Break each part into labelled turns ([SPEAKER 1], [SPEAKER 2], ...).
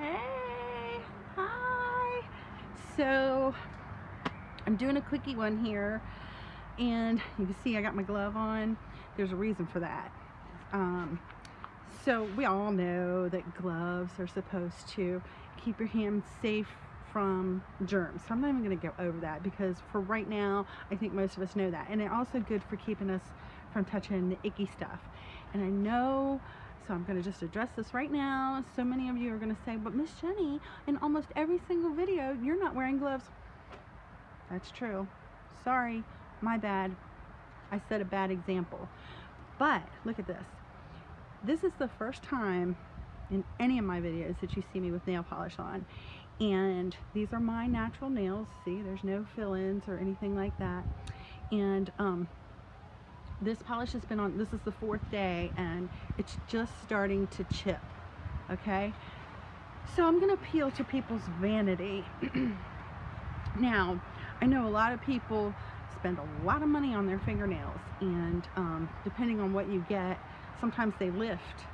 [SPEAKER 1] Hey, hi. So I'm doing a quickie one here, and you can see I got my glove on. There's a reason for that. So we all know that gloves are supposed to keep your hands safe from germs. So I'm not even going to go over that because for right now, I think most of us know that. And it's also good for keeping us from touching the icky stuff. And I know, so I'm going to just address this right now. So many of you are going to say, but Miss Jenny, in almost every single video, you're not wearing gloves. That's true. Sorry, my bad. I set a bad example. But look at this. This is the first time in any of my videos that you see me with nail polish on. And these are my natural nails. See, there's no fill-ins or anything like that. And this polish has been on, this is the 4th day, and it's just starting to chip, okay? So I'm gonna appeal to people's vanity. Now, I know a lot of people spend a lot of money on their fingernails, and depending on what you get, sometimes they lift.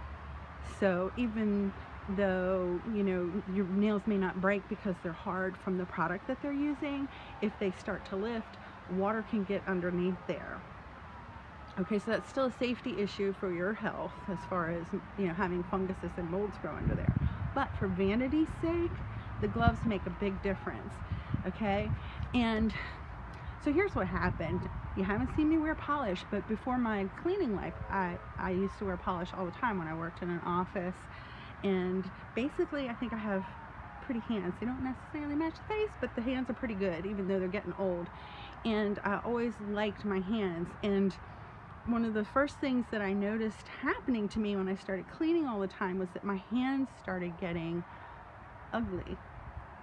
[SPEAKER 1] So even though, you know, your nails may not break because they're hard from the product that they're using, if they start to lift, water can get underneath there. Okay, so that's still a safety issue for your health as far as, you know, having funguses and molds grow under there. But for vanity's sake, the gloves make a big difference, okay? And so here's what happened. You haven't seen me wear polish, but before my cleaning life, I used to wear polish all the time when I worked in an office. And basically, I think I have pretty hands. They don't necessarily match the face, but the hands are pretty good, even though they're getting old. And I always liked my hands. And one of the first things that I noticed happening to me when I started cleaning all the time was that my hands started getting ugly.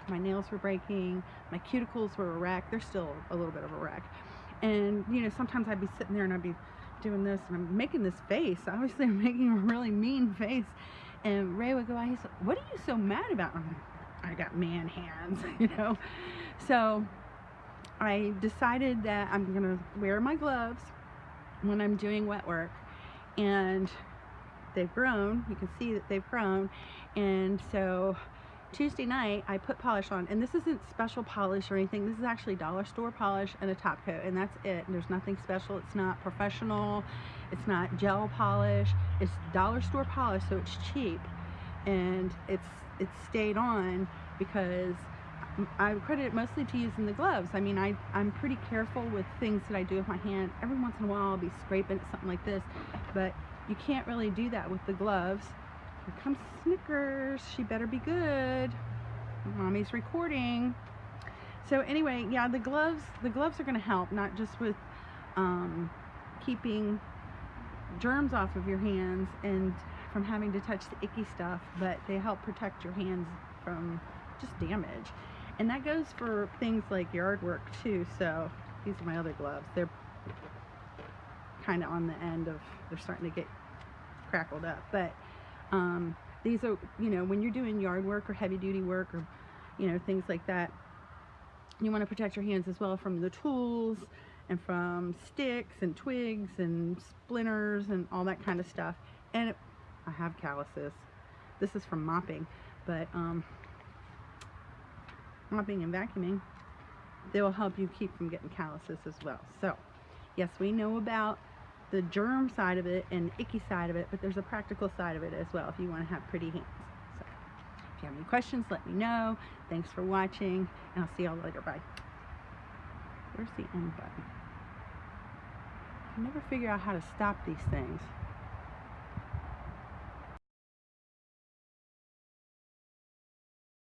[SPEAKER 1] My nails were breaking, my cuticles were a wreck. They're still a little bit of a wreck. And, you know, sometimes I'd be sitting there and I'd be doing this and I'm making this face. Obviously, I'm making a really mean face. And Ray would go by, he said, "What are you so mad about?" I'm like, "I got man hands," you know. So I decided that I'm going to wear my gloves when I'm doing wet work. And they've grown. You can see that they've grown. And so Tuesday night, I put polish on, and this isn't special polish or anything. This is actually dollar store polish and a top coat, and that's it. There's nothing special. It's not professional. It's not gel polish. It's dollar store polish, so it's cheap, and it's stayed on because I credit it mostly to using the gloves. I mean, I'm pretty careful with things that I do with my hand. Every once in a while, I'll be scraping at something like this, but you can't really do that with the gloves. Here comes Snickers. She better be good. Mommy's recording. So anyway, yeah, the gloves are going to help, not just with keeping germs off of your hands and from having to touch the icky stuff, but they help protect your hands from just damage. And that goes for things like yard work too. So these are my other gloves. They're kind of on the end of, they're starting to get crackled up, but these are, you know, when you're doing yard work or heavy duty work or, you know, things like that, you want to protect your hands as well from the tools and from sticks and twigs and splinters and all that kind of stuff. And I have calluses. This is from mopping, but mopping and vacuuming, they will help you keep from getting calluses as well. So yes, we know about the germ side of it and the icky side of it, but there's a practical side of it as well if you want to have pretty hands. So if you have any questions, let me know. Thanks for watching, and I'll see y'all later. Bye. Where's the end button? I can never figure out how to stop these things.